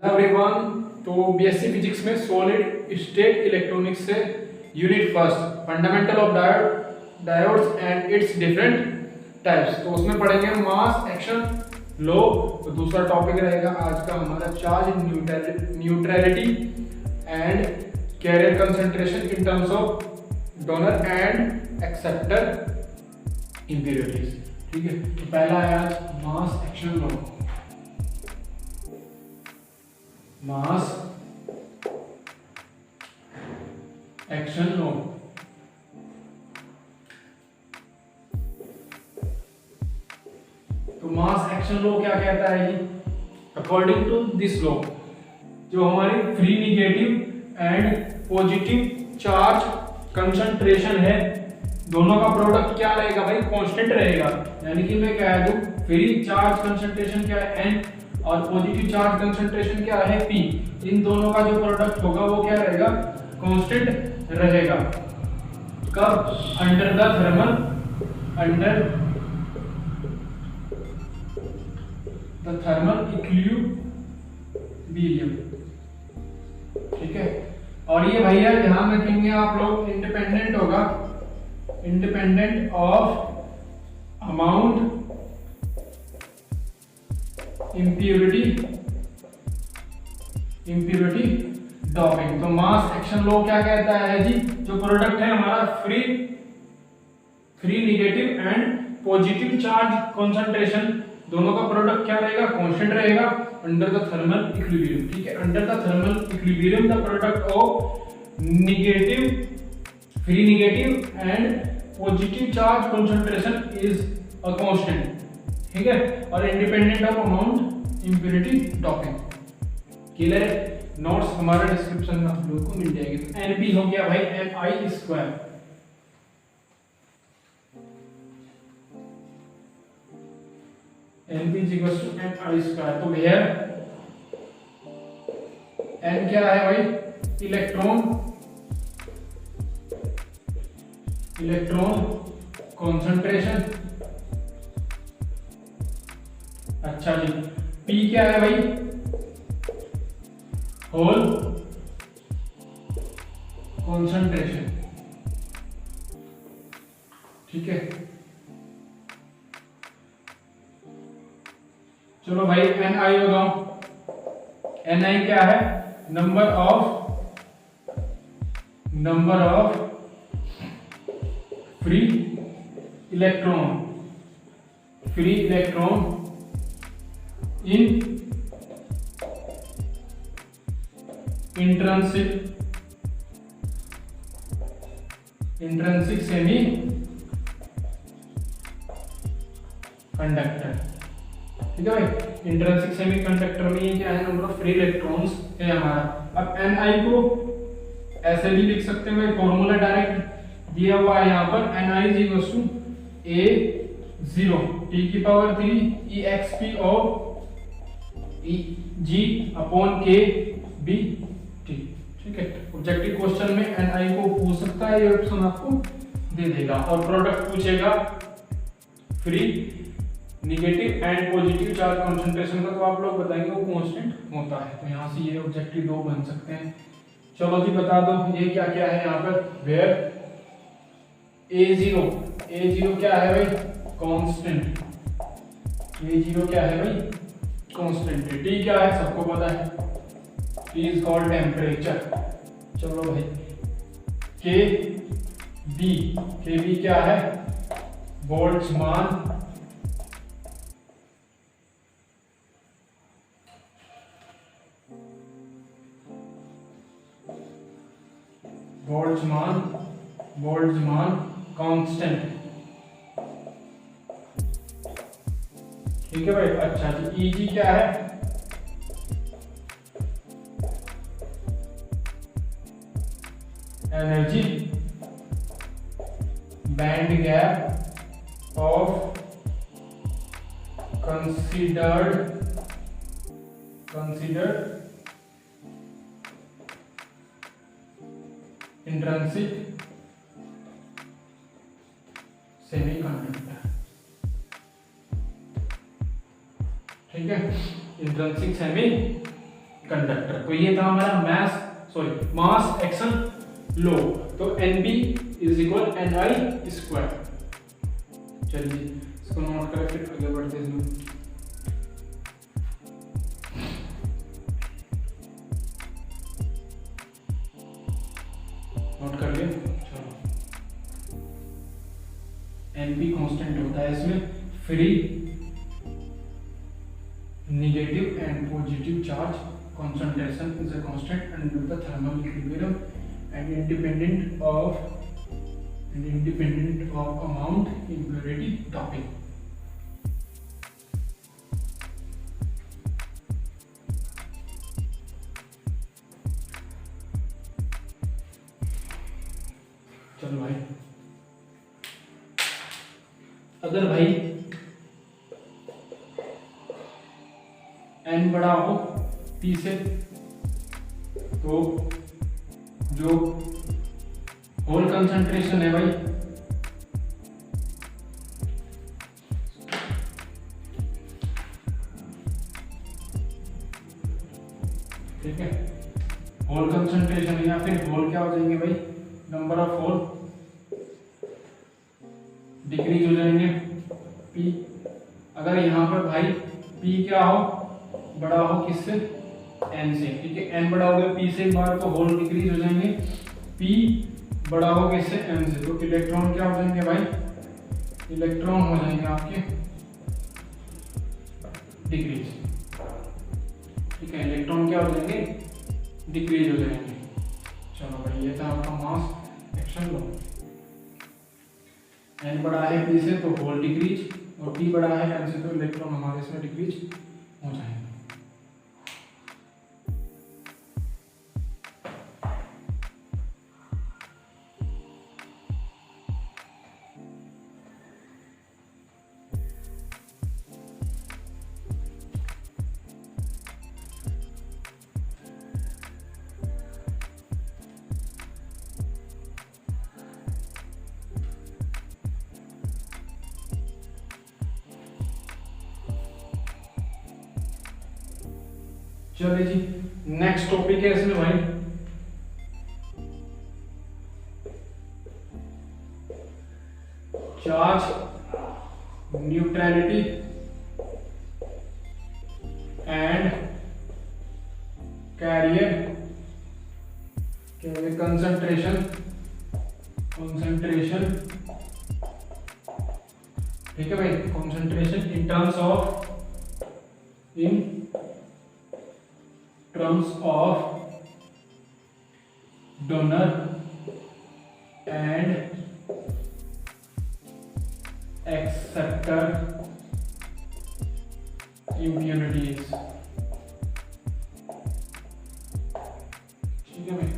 Hello everyone. तो BSc physics में solid state electronics से unit first fundamental of diodes and it's different types, तो उसमें पढ़ेंगे मास एक्शन लो। तो दूसरा टॉपिक रहेगा आज का हमारा charge neutrality and carrier concentration in terms of donor and acceptor impurities. ठीक है, तो पहला है आज मास एक्शन लो। मास एक्शन लो। तो मास एक्शन लो क्या कहता है जी? अकॉर्डिंग टू दिस लॉ, जो हमारी free negative and positive charge concentration है, दोनों का प्रोडक्ट क्या रहेगा भाई? कांस्टेंट रहेगा। यानी कि मैं कह दूं फ्री चार्ज कंसंट्रेशन क्या है n और पॉजिटिव चार्ज कंसंट्रेशन क्या है P। इन दोनों का जो प्रोडक्ट होगा वो क्या रहेगा? कांस्टेंट रहेगा। कब? Under the thermal equilibrium. ठीक है, और ये भैया ध्यान रखेंगे आप लोग, इंडिपेंडेंट होगा, independent of amount impurity doping. तो मास एक्शन लॉ क्या कहता है जी? जो प्रोडक्ट है हमारा free negative and positive charge concentration, दोनों का प्रोडक्ट क्या रहेगा? कांस्टेंट रहेगा अंडर द थर्मल इक्विलिब्रियम। ठीक है, under the thermal equilibrium the product of free negative and positive charge concentration is a constant. ठीक है, और independent of amount impurity doping. Clear है? नोट्स हमारे डिस्क्रिप्शन में आप लोगों को मिल जाएगी। तो एनपी हो गया भाई ni square. NP equals to ni square. तो भैया n क्या है भाई? Electron concentration. अच्छा जी, P क्या है भाई? Hole concentration. ठीक है, चलो भाई ni लगाओ। ni क्या है? Number of free electron in intrinsic semi conductor. ठीक है भाई, इंट्रिंसिक सेमी कंडक्टर में ये क्या है? नंबर ऑफ फ्री इलेक्ट्रॉन्स है हमारा। अब ni को ऐसे भी लिख सकते हैं, फॉर्मूला डायरेक्ट दिया हुआ है यहाँ पर। ni is equals to a0 t की power 3 exp of g upon k b t। ठीक है, ऑब्जेक्टिव क्वेश्चन में ni को पूछ सकता है, ये ऑप्शन आपको दे देगा। और प्रोडक्ट पूछेगा free negative and positive charge concentration का, तो आप लोग बताएंगे वो कांस्टेंट होता है। तो यहाँ से ये ऑब्जेक्टिव 2 बन सकते हैं। चलो जी बता दो ये क्या क्या है यहाँ पर। वेयर a0 क्या है भाई? कांस्टेंट। a0 क्या है भाई? कांस्टेंट। t क्या है? सबको पता है, t इज कॉल्ड टेम्परेचर। चलो भाई kb क्या है? बोल्ट्जमान। Boltzmann constant. ठीक है भाई। अच्छा जी, Eg क्या है? Energy band gap of considered intrinsic semiconductor. ठीक है, इंट्रिंसिक सेमी कंडक्टर। तो ये था हमारा मास एक्शन लो। तो NB is equal NI square. चलिए इसको नोट करें, फिर आगे बढ़ते हैं। नोट कर लिया, चलो। NP कांस्टेंट होता है इसमें, free negative and positive charge concentration is a constant under the thermal equilibrium and independent of amount, impurity, doping. चलो भाई, अगर भाई n बड़ा हो p से, तो जो होल कंसंट्रेशन है भाई ठीक है, होल कंसंट्रेशन या फिर होल क्या हो जाएंगे भाई, नंबर ऑफ होल डिक्रीज हो जाएंगे p। अगर यहाँ पर भाई p क्या हो, बड़ा हो किससे, n से, ठीक है। n बड़ा हो गया p से एक बार, तो होल डिक्रीज हो जाएंगे। p बड़ा हो किससे, n से, तो इलेक्ट्रॉन क्या हो जाएंगे भाई, इलेक्ट्रॉन हो जाएंगे आपके डिक्रीज, ठीक है। इलेक्ट्रॉन क्या हो जाएंगे, डिक्रीज हो जाएंगे। चलो भाई, ये था आपका मास एक्शन लो। n बड़ा है p से तो होल डिक्रीज, और p बड़ा है n से तो इलेक्ट्रॉन हमारे इसमें डिक्रीज हो जाएंगे। चलिए जी, नेक्स्ट टॉपिक है इसमें भाई charge neutrality and carrier concentration, ठीक है भाई, concentration in terms of donor and acceptor impurities, ठीक है भाई।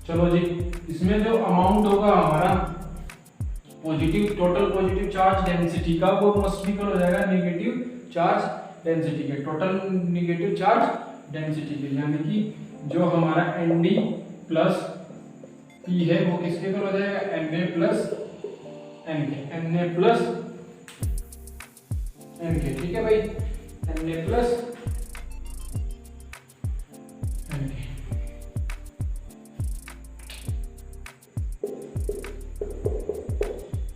चलो जी, इसमें जो अमाउंट होगा हमारा positive, total positive charge density का, वो मस्ट इक्वल हो जाएगा नेगेटिव चार्ज डेंसिटी के, टोटल नेगेटिव चार्ज डेंसिटी के, यानी कि जो हमारा ND प्लस P है वो किसके इक्वल हो जाएगा, Na प्लस Nk, ठीक है भाई, Na प्लस Nk।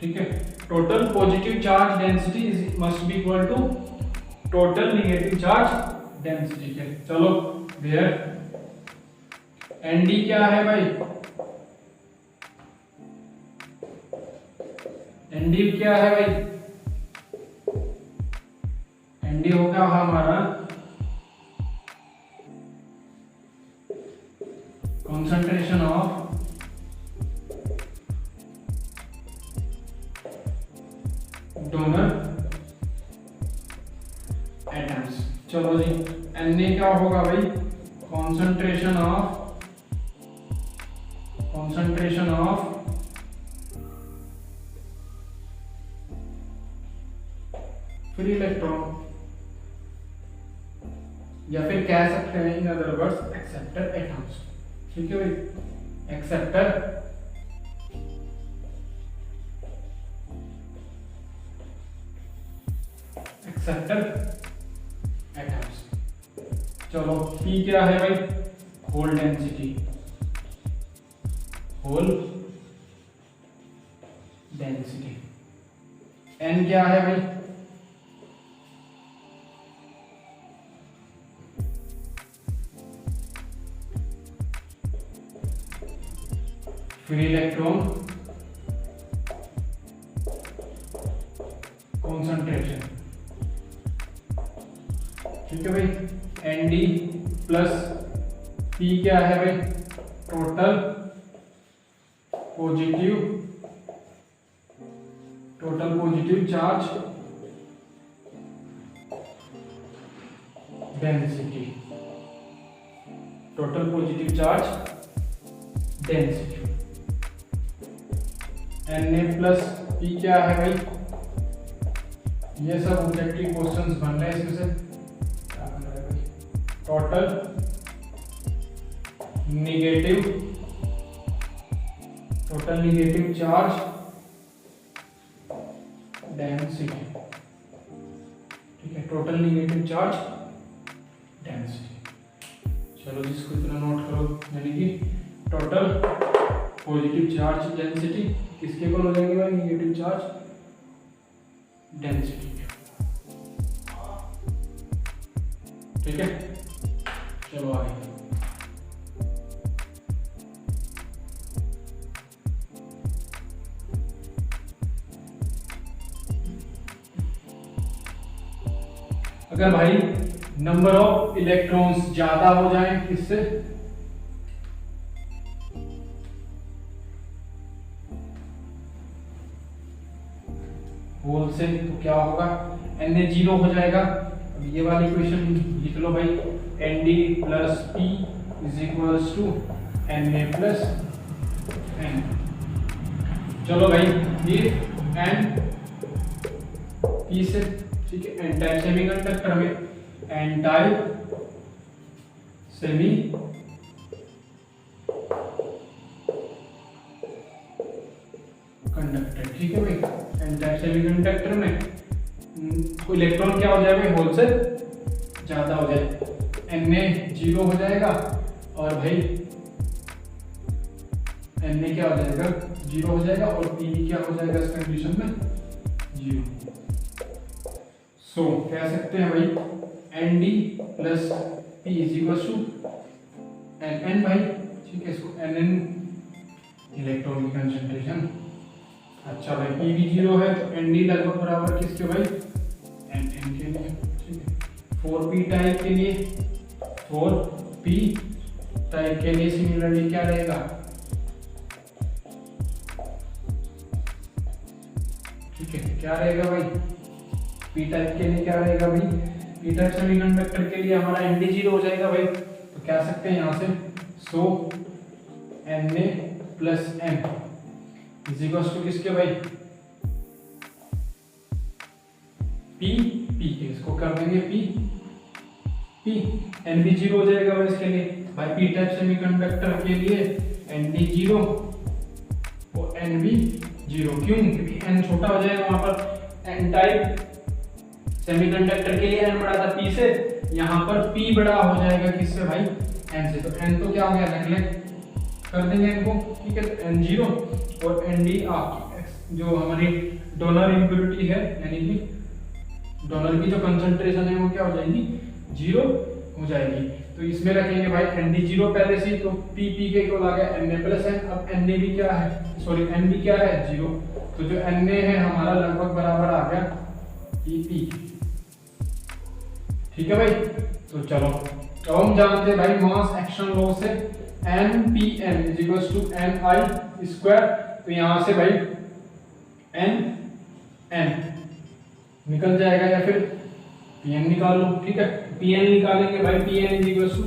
ठीक है, total positive charge density must be equal to total negative charge density के। चलो देयर ND क्या है भाई, ND क्या है भाई, ND होगा हमारा कंसंट्रेशन ऑफ डोनर एटम्स। चलो जी, Na क्या होगा भाई, कंसंट्रेशन ऑफ फ्री इलेक्ट्रॉन, या फिर कह सकते हैं in other words acceptor atoms, ठीक है भाई, एक्सेप्टर एटम्स। चलो P क्या है भाई, hole density, hole density. N क्या है भाई, फ्री इलेक्ट्रॉन कॉन्सेंट्रेशन, ठीक है भाई। Nd प्लस P क्या है भाई, total positive charge density, total positive charge density. Na plus P क्या है भाई, ये सब ऑब्जेक्टिव क्वेश्चंस बन रहे हैं इसमें से, क्या बन रहा है भाई, टोटल निगेटिव चार्ज डेंसिटी, ठीक है, टोटल निगेटिव चार्ज डेंसिटी। चलो जिसको इतना नोट करो, यानी कि टोटल पॉजिटिव चार्ज डेंसिटी किसके इक्वल हो जाएगी भाई, निगेटिव चार्ज डेंसिटी, ठीक है। चलो आगे, अगर भाई नंबर ऑफ इलेक्ट्रॉन्स ज्यादा हो जाए किससे, होल से, तो क्या होगा, Na 0 हो जाएगा। अब ये वाली इक्वेशन लिख लो भाई, Nd plus P is equals to Na plus N। चलो भाई ये N P से, ठीक है। एन टाइप सेमीकंडक्टर में, एन टाइप सेमी कंडक्टर, ठीक है भाई। एन टाइप सेमीकंडक्टर में इलेक्ट्रॉन क्या हो जाएगा, होल से ज्यादा हो जाए, Na 0 हो जाएगा, और भाई Na क्या हो जाएगा, 0 हो जाएगा, और P क्या हो जाएगा इस कंडीशन में, 0। सो कह सकते हैं भाई Nd plus P is equal to Nn भाई, ठीक है। इसको Nn इलेक्ट्रॉन की कंसंट्रेशन। अच्छा भाई P भी 0 है, तो Nd लगभग बराबर किसके भाई, Nn के लिए, ठीक है। 4p टाइप के लिए, 4p टाइप के लिए सिमिलरली क्या रहेगा, ठीक है, क्या रहेगा भाई, पी टाइप के लिए क्या रहेगा भाई, पी टाइप सेमीकंडक्टर के लिए हमारा Nd 0 हो जाएगा भाई, तो कह सकते हैं यहाँ से, so Na plus M is equal to किसके भाई, P के, इसको कर देंगे P N भी 0 हो जाएगा भाई इसके लिए, भाई पी टाइप सेमीकंडक्टर के लिए Nd 0 और N भी 0, क्यों, क्योंकि N छोटा हो जाएगा वहां पर, N टाइप सेमीकंडक्टर के लिए N बड़ा था P से, यहाँ पर P बड़ा हो जाएगा किससे भाई, N से, तो N तो क्या हो गया, नेगलेक्ट कर देंगे N को, ठीक है। तो N 0 और Nd जो हमारी डोनर इम्प्योरिटी है, यानी कि डोनर की जो कंसंट्रेशन है वो क्या हो जाएगी, 0 हो जाएगी। तो इसमें रखेंगे भाई Nd 0 पहले से, तो P के इक्वल आ गया Na प्लस N। अब Na भी क्या है, सॉरी N भी क्या है, 0, तो जो Na है हमारा लगभग बराबर आ गया P, ठीक है भाई। तो चलो अब हम जानते हैं भाई मास एक्शन लॉ से, NPN is equal to Ni square, तो यहां से भाई N निकल जाएगा, या फिर Pn निकाल लो, ठीक है। Pn निकालेंगे भाई, Pn is equal to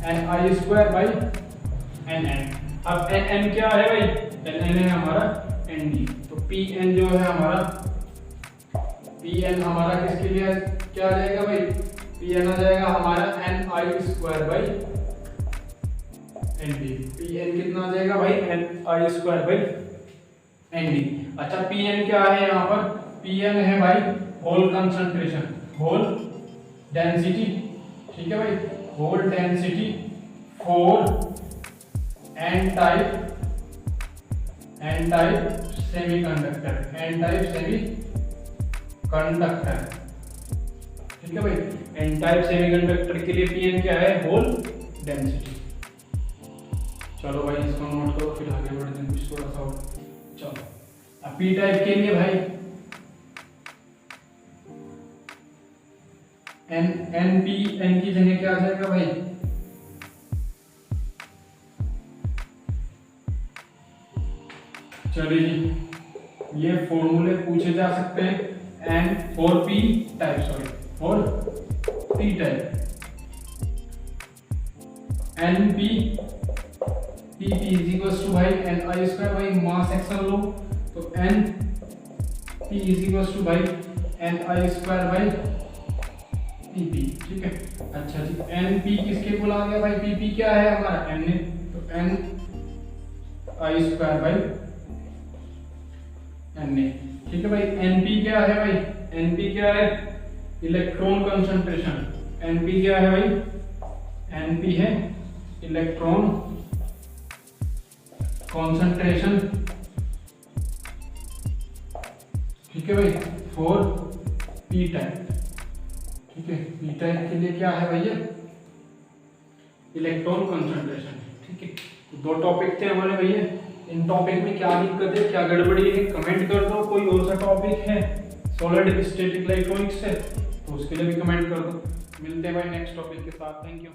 Ni square by Nn। अब Nn क्या है भाई, Nn है हमारा Nd, तो Pn जो है हमारा, Pn हमारा किसके लिए क्या आ जाएगा भाई, Pn आ जाएगा हमारा Ni square by Nd। Pn कितना आ जाएगा भाई, Ni स्क्वायर बाई Nd। अच्छा Pn क्या है यहाँ पर, Pn है भाई होल कंसंट्रेशन, होल डेंसिटी, ठीक है भाई। Hole density for N type semiconductor, ठीक है भाई। एन टाइप सेमीकंडक्टर के लिए Pn क्या है, होल डेंसिटी। चलो भाई इसको नोट करो, फिर आगे बढ़ते हैं कुछ थोड़ा सा और। चलो अब पी टाइप के लिए भाई एन की जगह क्या आ जाएगा भाई, चलिए जी ये फॉर्मूले पूछे जा सकते हैं। N for P type, sorry for P type, N P is equals to भाई एन आई स्क्वायर, भाई मास एक्शन लो तो N P is equals to भाई N I square by P P, ठीक है। अच्छा जी एन पी किसके बोला गया भाई, पी पी क्या है हमारा एन ए, तो N I square by N A, ठीक है भाई। एन पी क्या है भाई, एन पी क्या है, इलेक्ट्रॉन कंसंट्रेशन। एन पी क्या है भाई, एन पी है इलेक्ट्रॉन कंसंट्रेशन, ठीक है भाई, फॉर पी टाइप, ठीक है। पी टाइप के लिए क्या है भैया, इलेक्ट्रॉन कंसंट्रेशन, ठीक है। तो दो टॉपिक थे हमारे भैया, इन टॉपिक में क्या दिक्कत है, क्या गड़बड़ी है, कमेंट कर दो। कोई और सा टॉपिक है सॉलिड स्टैटिक इलेक्ट्रॉनिक्स से तो उसके लिए भी कमेंट कर दो। मिलते हैं भाई नेक्स्ट टॉपिक के साथ, थैंक यू।